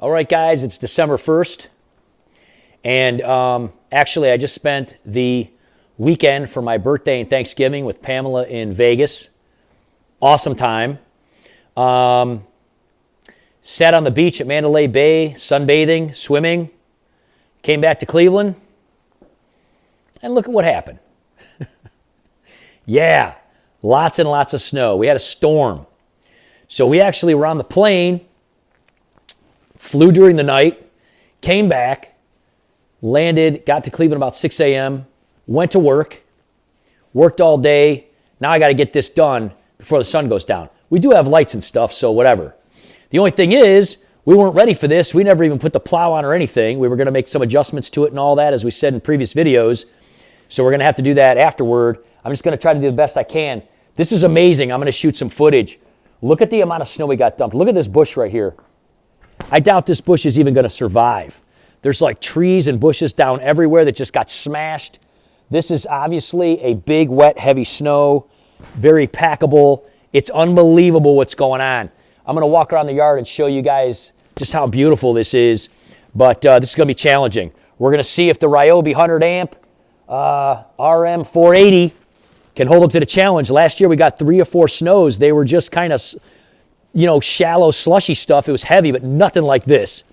All right, guys, it's December 1st. And actually, I just spent the weekend for my birthday and Thanksgiving with Pamela in Vegas. Awesome time. Sat on the beach at Mandalay Bay, sunbathing, swimming. Came back to Cleveland. And look at what happened. Yeah, lots and lots of snow. We had a storm. So we actually were on the plane, flew during the night, came back, landed, got to Cleveland about 6 a.m., went to work, worked all day. Now I got to get this done before the sun goes down. We do have lights and stuff, so whatever. The only thing is, we weren't ready for this. We never even put the plow on or anything. We were going to make some adjustments to it and all that, as we said in previous videos. So we're going to have to do that afterward. I'm just going to try to do the best I can. This is amazing. I'm going to shoot some footage. Look at the amount of snow we got dumped. Look at this bush right here. I doubt this bush is even going to survive. There's like trees and bushes down everywhere that just got smashed. This is obviously a big, wet, heavy snow. Very packable. It's unbelievable what's going on. I'm going to walk around the yard and show you guys just how beautiful this is. But this is going to be challenging. We're going to see if the Ryobi 100 amp RM 480 can hold up to the challenge. Last year we got 3 or 4 snows. They were just kind of, shallow, slushy stuff. It was heavy, but nothing like this.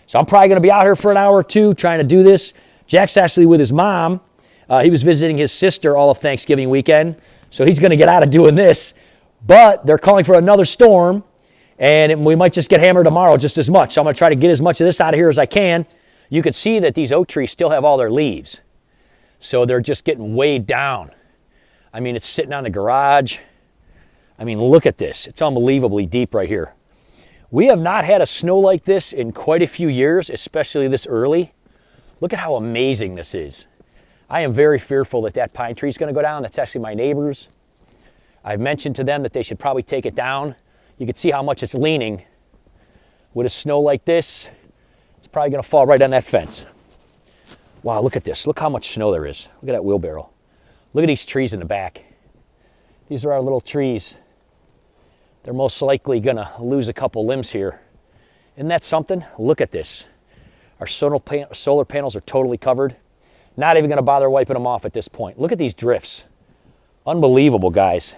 So I'm probably going to be out here for an hour or two trying to do this. Jack's actually with his mom. He was visiting his sister all of Thanksgiving weekend. So he's going to get out of doing this. But they're calling for another storm, and we might just get hammered tomorrow just as much. So I'm going to try to get as much of this out of here as I can. You can see that these oak trees still have all their leaves. So they're just getting weighed down. I mean, it's sitting on the garage. I mean, look at this. It's unbelievably deep right here. We have not had a snow like this in quite a few years, especially this early. Look at how amazing this is. I am very fearful that that pine tree is going to go down. That's actually my neighbor's. I've mentioned to them that they should probably take it down. You can see how much it's leaning. With a snow like this, it's probably going to fall right on that fence. Wow, look at this. Look how much snow there is. Look at that wheelbarrow. Look at these trees in the back. These are our little trees. They're most likely going to lose a couple limbs here. Isn't that something? Look at this. Our solar panels are totally covered. Not even going to bother wiping them off at this point. Look at these drifts. Unbelievable, guys.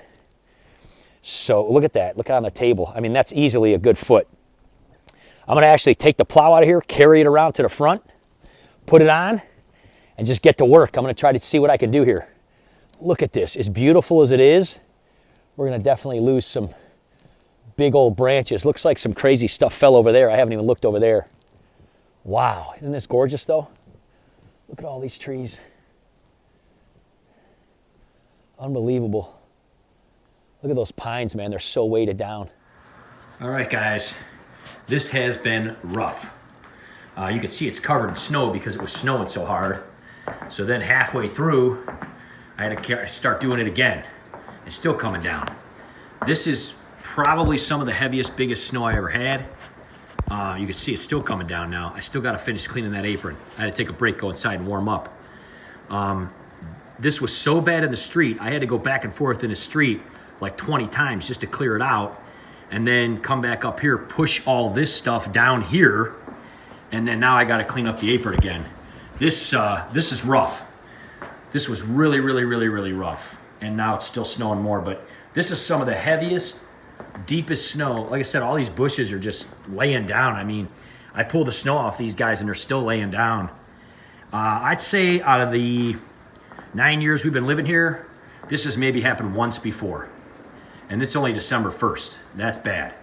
So look at that. Look on the table. I mean, that's easily a good foot. I'm going to actually take the plow out of here, carry it around to the front, put it on, and just get to work. I'm going to try to see what I can do here. Look at this. As beautiful as it is, we're going to definitely lose some big old branches. Looks like some crazy stuff fell over there. I haven't even looked over there. Wow. Isn't this gorgeous, though? Look at all these trees. Unbelievable. Look at those pines, man. They're so weighted down. All right, guys. This has been rough. You can see it's covered in snow because it was snowing so hard. So then halfway through, I had to start doing it again. It's still coming down. This is probably some of the heaviest, biggest snow I ever had. You can see it's still coming down now. I still got to finish cleaning that apron. I had to take a break, go inside and warm up. This was so bad in the street, I had to go back and forth in the street like 20 times just to clear it out, and then come back up here, push all this stuff down here, and then now I got to clean up the apron again. This is rough. This was really, really, really, really rough, and now it's still snowing more, but this is some of the heaviest, deepest snow. Like I said, all these bushes are just laying down. I mean, I pulled the snow off these guys and they're still laying down. I'd say out of the 9 years we've been living here, this has maybe happened once before. And it's only December 1st. That's bad.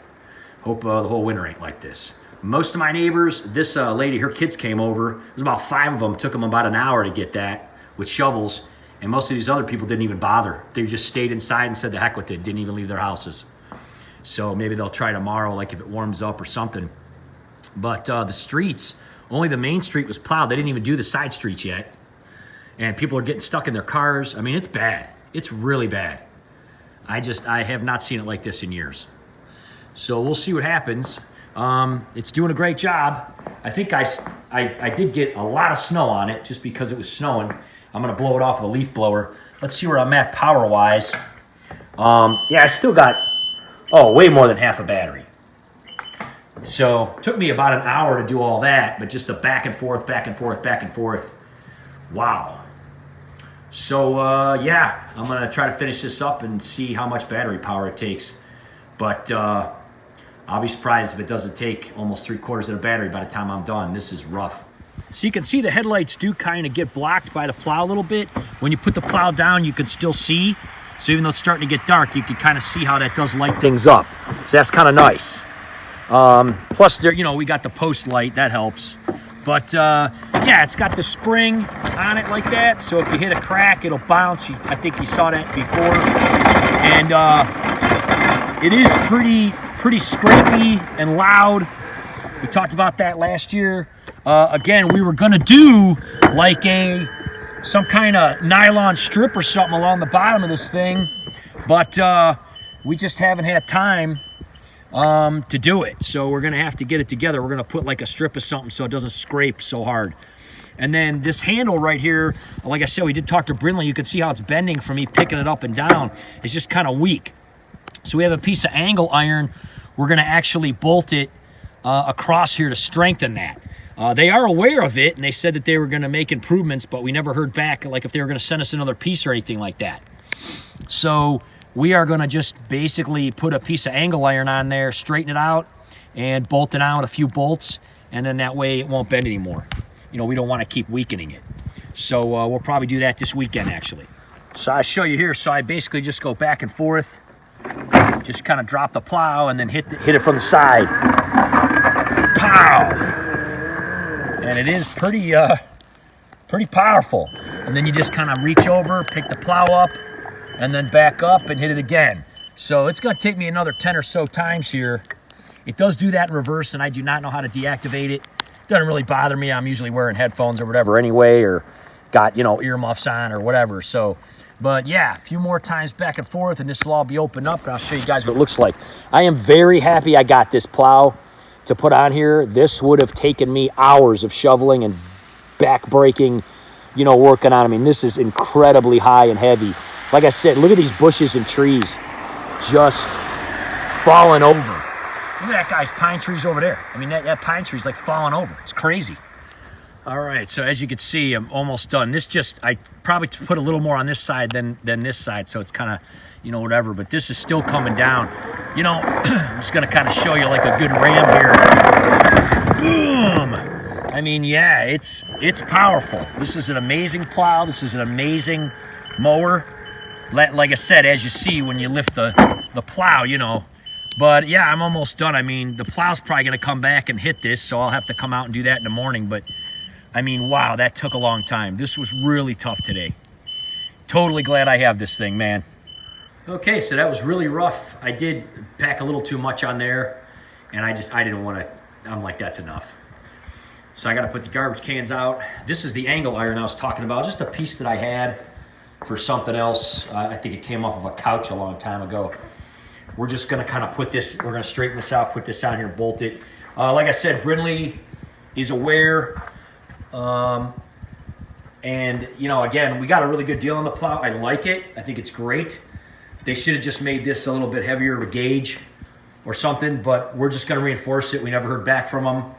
Hope the whole winter ain't like this. Most of my neighbors, this lady, her kids came over. There's about 5 of them. Took them about an hour to get that with shovels. And most of these other people didn't even bother. They just stayed inside and said the heck with it. Didn't even leave their houses. So maybe they'll try tomorrow, like if it warms up or something. But the streets, only the main street was plowed. They didn't even do the side streets yet. And people are getting stuck in their cars. I mean, it's bad. It's really bad. I have not seen it like this in years. So we'll see what happens. It's doing a great job. I think I did get a lot of snow on it just because it was snowing. I'm going to blow it off with a leaf blower. Let's see where I'm at power-wise. Yeah, I still got, way more than half a battery. So it took me about an hour to do all that, but just the back and forth, back and forth, back and forth. Wow. So yeah, I'm gonna try to finish this up and see how much battery power it takes. But I'll be surprised if it doesn't take almost 3/4 of the battery by the time I'm done. This is rough. So you can see the headlights do kind of get blocked by the plow a little bit. When you put the plow down, you can still see. So even though it's starting to get dark, you can kind of see how that does light things up. So that's kind of nice. Plus, there, you know, we got the post light, that helps. But yeah, it's got the spring on it like that. So if you hit a crack, it'll bounce. I think you saw that before. And it is pretty scrapey and loud. We talked about that last year. Again, we were gonna do like some kind of nylon strip or something along the bottom of this thing, but we just haven't had time to do it. So we're gonna have to get it together. We're gonna put like a strip of something so it doesn't scrape so hard. And then this handle right here, like I said, we did talk to Brinley. You can see how it's bending from me picking it up and down. It's just kind of weak. So we have a piece of angle iron. We're gonna actually bolt it across here to strengthen that. They are aware of it, and they said that they were going to make improvements, but we never heard back, like if they were going to send us another piece or anything like that. So we are going to just basically put a piece of angle iron on there, straighten it out, and bolt it on with a few bolts, and then that way it won't bend anymore. You know, we don't want to keep weakening it. So we'll probably do that this weekend, actually. So I'll show you here. So I basically just go back and forth, just kind of drop the plow, and then hit it from the side. Pow! And it is pretty powerful. And then you just kind of reach over, pick the plow up, and then back up and hit it again. So it's gonna take me another 10 or so times here. It does do that in reverse, and I do not know how to deactivate it. Doesn't really bother me. I'm usually wearing headphones or whatever anyway, or got, you know, earmuffs on or whatever. So, but yeah, a few more times back and forth, and this will all be opened up, and I'll show you guys what it looks like. I am very happy I got this plow to put on here. This would have taken me hours of shoveling and back breaking, you know, working on. I mean, this is incredibly high and heavy. Like I said, look at these bushes and trees just falling over. Look at that guy's pine trees over there. I mean, that pine tree's like falling over. It's crazy. All right, so as you can see, I'm almost done. This just, I probably put a little more on this side than this side, so it's kind of, you know, whatever, but this is still coming down. You know, I'm just gonna kind of show you like a good ram here. Boom! I mean, yeah, it's powerful. This is an amazing plow. This is an amazing mower. Like I said, as you see when you lift the plow, you know. But yeah, I'm almost done. I mean, the plow's probably gonna come back and hit this, so I'll have to come out and do that in the morning. But I mean, wow, that took a long time. This was really tough today. Totally glad I have this thing, man. Okay, so that was really rough. I did pack a little too much on there, and I didn't want to, I'm like, that's enough. So I got to put the garbage cans out. This is the angle iron I was talking about, just a piece that I had for something else. I think it came off of a couch a long time ago. We're just going to kind of put this, we're going to straighten this out, put this on here, bolt it. Like I said, Brinley is aware. And, you know, again, we got a really good deal on the plow. I like it. I think it's great. They should have just made this a little bit heavier of a gauge or something, but we're just going to reinforce it. We never heard back from them.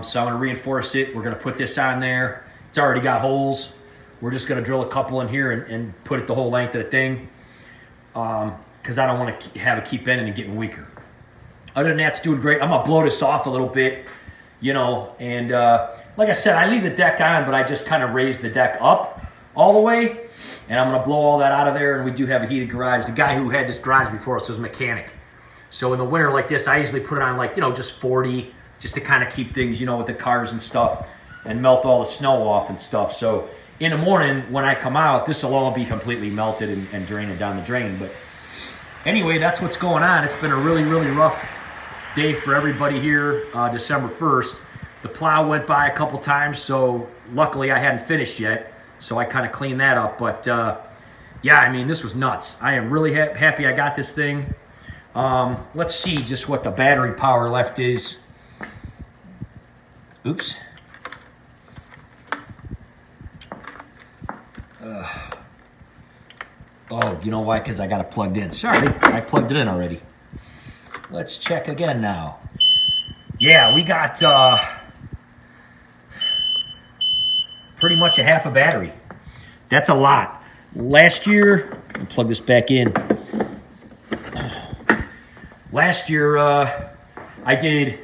So I'm going to reinforce it. We're going to put this on there. It's already got holes. We're just going to drill a couple in here and put it the whole length of the thing, because I don't want to have it keep bending and getting weaker. Other than that, it's doing great. I'm going to blow this off a little bit, you know, and like I said, I leave the deck on, but I just kind of raise the deck up all the way, and I'm going to blow all that out of there, and we do have a heated garage. The guy who had this garage before us was a mechanic. So in the winter like this, I usually put it on like, you know, just 40, just to kind of keep things, you know, with the cars and stuff, and melt all the snow off and stuff. So in the morning when I come out, this will all be completely melted and draining down the drain. But anyway, that's what's going on. It's been a really, really rough day for everybody here, December 1st. The plow went by a couple times, so luckily I hadn't finished yet, so I kind of cleaned that up. But yeah, I mean, this was nuts. I am really happy I got this thing. Let's see just what the battery power left is. Oops. Oh, you know why? Because I got it plugged in. Sorry, I plugged it in already. Let's check again now. yeah, we got pretty much a half a battery. That's a lot. Last year, I'll plug this back in. Last year, I did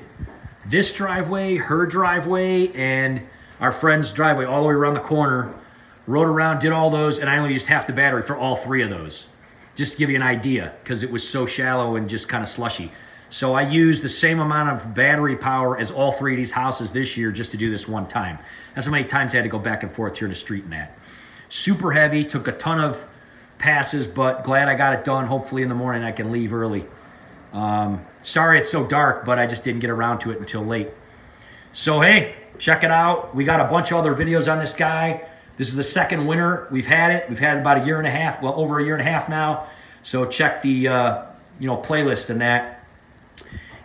this driveway, her driveway, and our friend's driveway all the way around the corner. Rode around, did all those, and I only used half the battery for all three of those. Just to give you an idea, because it was so shallow and just kind of slushy. So I used the same amount of battery power as all three of these houses this year just to do this one time. That's how many times I had to go back and forth here in the street and that. Super heavy, took a ton of passes, but glad I got it done. Hopefully in the morning I can leave early. Sorry it's so dark, but I just didn't get around to it until late. So hey, check it out. We got a bunch of other videos on this guy. This is the second winter we've had it. We've had it about a year and a half, well, over a year and a half now. So check the playlist and that.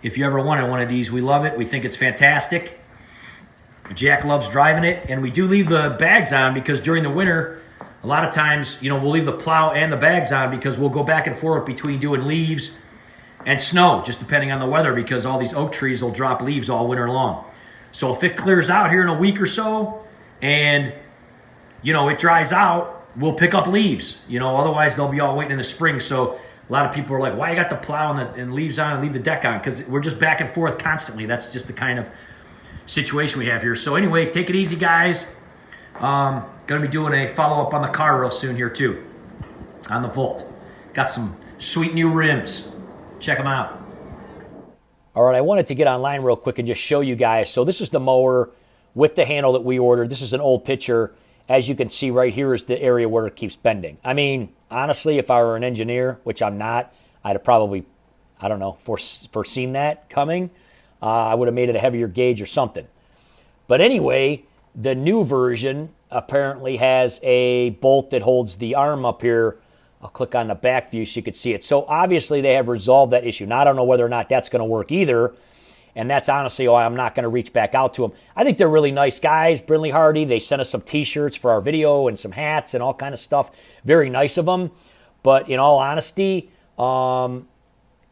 If you ever wanted one of these, we love it. We think it's fantastic. Jack loves driving it, and we do leave the bags on because during the winter, a lot of times, we'll leave the plow and the bags on because we'll go back and forth between doing leaves and snow, just depending on the weather, because all these oak trees will drop leaves all winter long. So if it clears out here in a week or so and, it dries out, we'll pick up leaves. Otherwise they'll be all waiting in the spring. So a lot of people are like, why you got the plow and leaves on and leave the deck on? Because we're just back and forth constantly. That's just the kind of situation we have here. So anyway, take it easy, guys. Going to be doing a follow-up on the car real soon here too, on the Volt. Got some sweet new rims. Check them out. All right, I wanted to get online real quick and just show you guys. So this is the mower with the handle that we ordered. This is an old picture. As you can see right here is the area where it keeps bending. I mean, honestly, if I were an engineer, which I'm not, I'd have probably, I don't know, foreseen that coming. I would have made it a heavier gauge or something. But anyway, the new version apparently has a bolt that holds the arm up here. I'll click on the back view so you can see it. So obviously they have resolved that issue. Now I don't know whether or not that's going to work either. And that's honestly why I'm not going to reach back out to them. I think they're really nice guys, Brinley-Hardy. They sent us some t-shirts for our video and some hats and all kind of stuff. Very nice of them. But in all honesty, I'm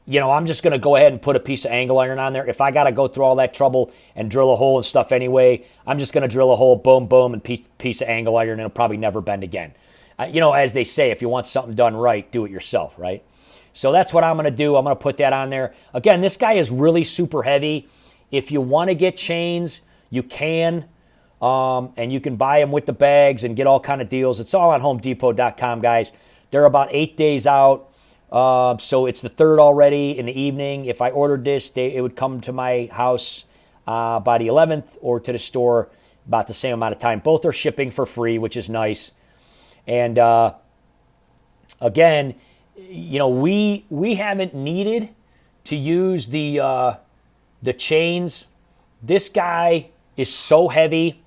just going to go ahead and put a piece of angle iron on there. If I got to go through all that trouble and drill a hole and stuff anyway, I'm just going to drill a hole, boom, boom, and piece of angle iron, and it'll probably never bend again. As they say, if you want something done right, do it yourself, right? So that's what I'm going to do. I'm going to put that on there. Again, this guy is really super heavy. If you want to get chains, you can. And you can buy them with the bags and get all kind of deals. It's all on HomeDepot.com, guys. They're about 8 days out. So it's the 3rd already in the evening. If I ordered this, it would come to my house by the 11th or to the store about the same amount of time. Both are shipping for free, which is nice. And again, we haven't needed to use the chains. This guy is so heavy.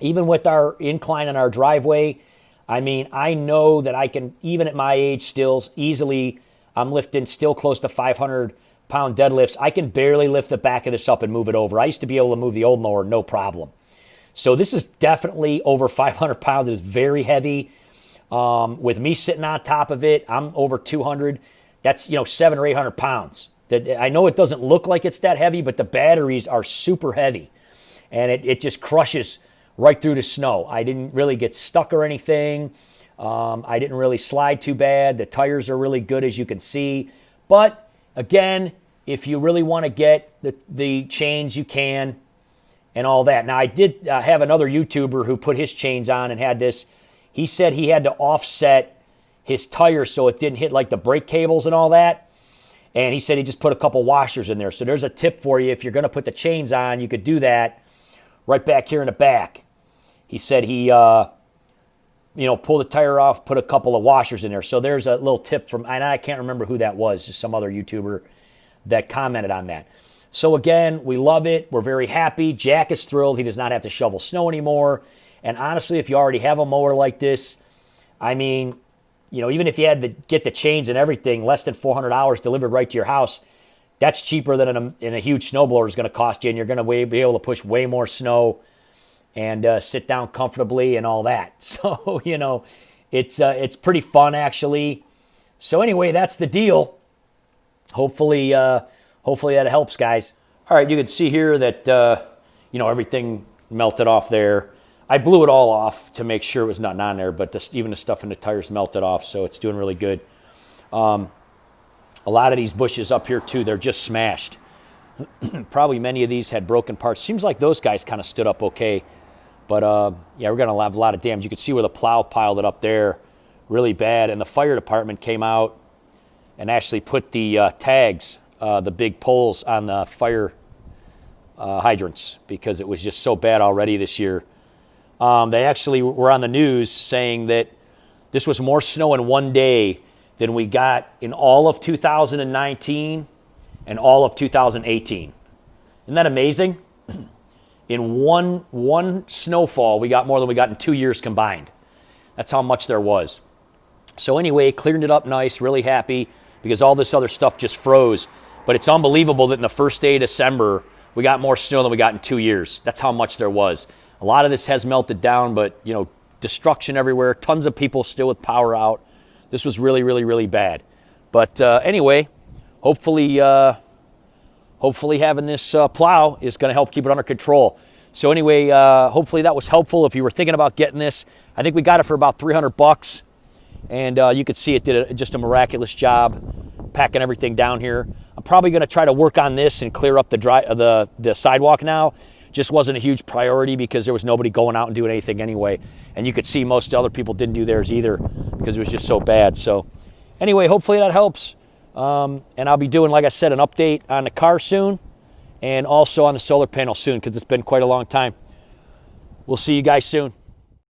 Even with our incline on our driveway, I mean, I know that I can, even at my age still, easily, I'm lifting still close to 500-pound deadlifts. I can barely lift the back of this up and move it over. I used to be able to move the old mower, no problem. So this is definitely over 500 pounds. It is very heavy. With me sitting on top of it, I'm over 200. That's, 700 or 800 pounds. I know it doesn't look like it's that heavy, but the batteries are super heavy. And it just crushes right through the snow. I didn't really get stuck or anything. I didn't really slide too bad. The tires are really good, as you can see. But, again, if you really want to get the chains, you can. And all that. Now, I did have another YouTuber who put his chains on and had this. He said he had to offset his tires so it didn't hit like the brake cables and all that. And he said he just put a couple washers in there. So there's a tip for you. If you're going to put the chains on, you could do that right back here in the back. He said he, pulled the tire off, put a couple of washers in there. So there's a little tip from, and I can't remember who that was, just some other YouTuber that commented on that. So again, we love it. We're very happy. Jack is thrilled. He does not have to shovel snow anymore. And honestly, if you already have a mower like this, I mean, even if you had to get the chains and everything, less than $400 delivered right to your house, that's cheaper than a huge snowblower is going to cost you. And you're going to be able to push way more snow and sit down comfortably and all that. So, it's pretty fun, actually. So anyway, that's the deal. Hopefully that helps, guys. All right, you can see here that, everything melted off there. I blew it all off to make sure it was not on there, but even the stuff in the tires melted off, so it's doing really good. A lot of these bushes up here, too, they're just smashed. Probably many of these had broken parts. Seems like those guys kind of stood up okay. But, yeah, we're going to have a lot of damage. You can see where the plow piled it up there really bad. And the fire department came out and actually put the tags, the big poles on the fire hydrants because it was just so bad already this year. They actually were on the news saying that this was more snow in one day than we got in all of 2019 and all of 2018. Isn't that amazing? In one snowfall, we got more than we got in 2 years combined. That's how much there was. So anyway, cleared it up nice, really happy because all this other stuff just froze. But it's unbelievable that in the first day of December, we got more snow than we got in 2 years. That's how much there was. A lot of this has melted down, but, destruction everywhere. Tons of people still with power out. This was really, really, really bad. But anyway, hopefully having this plow is going to help keep it under control. So anyway, hopefully that was helpful. If you were thinking about getting this, I think we got it for about $300. And you could see it did just a miraculous job packing everything down here. I'm probably going to try to work on this and clear up the sidewalk now. Just wasn't a huge priority because there was nobody going out and doing anything anyway. And you could see most other people didn't do theirs either because it was just so bad. So anyway, hopefully that helps. And I'll be doing, like I said, an update on the car soon and also on the solar panel soon because it's been quite a long time. We'll see you guys soon.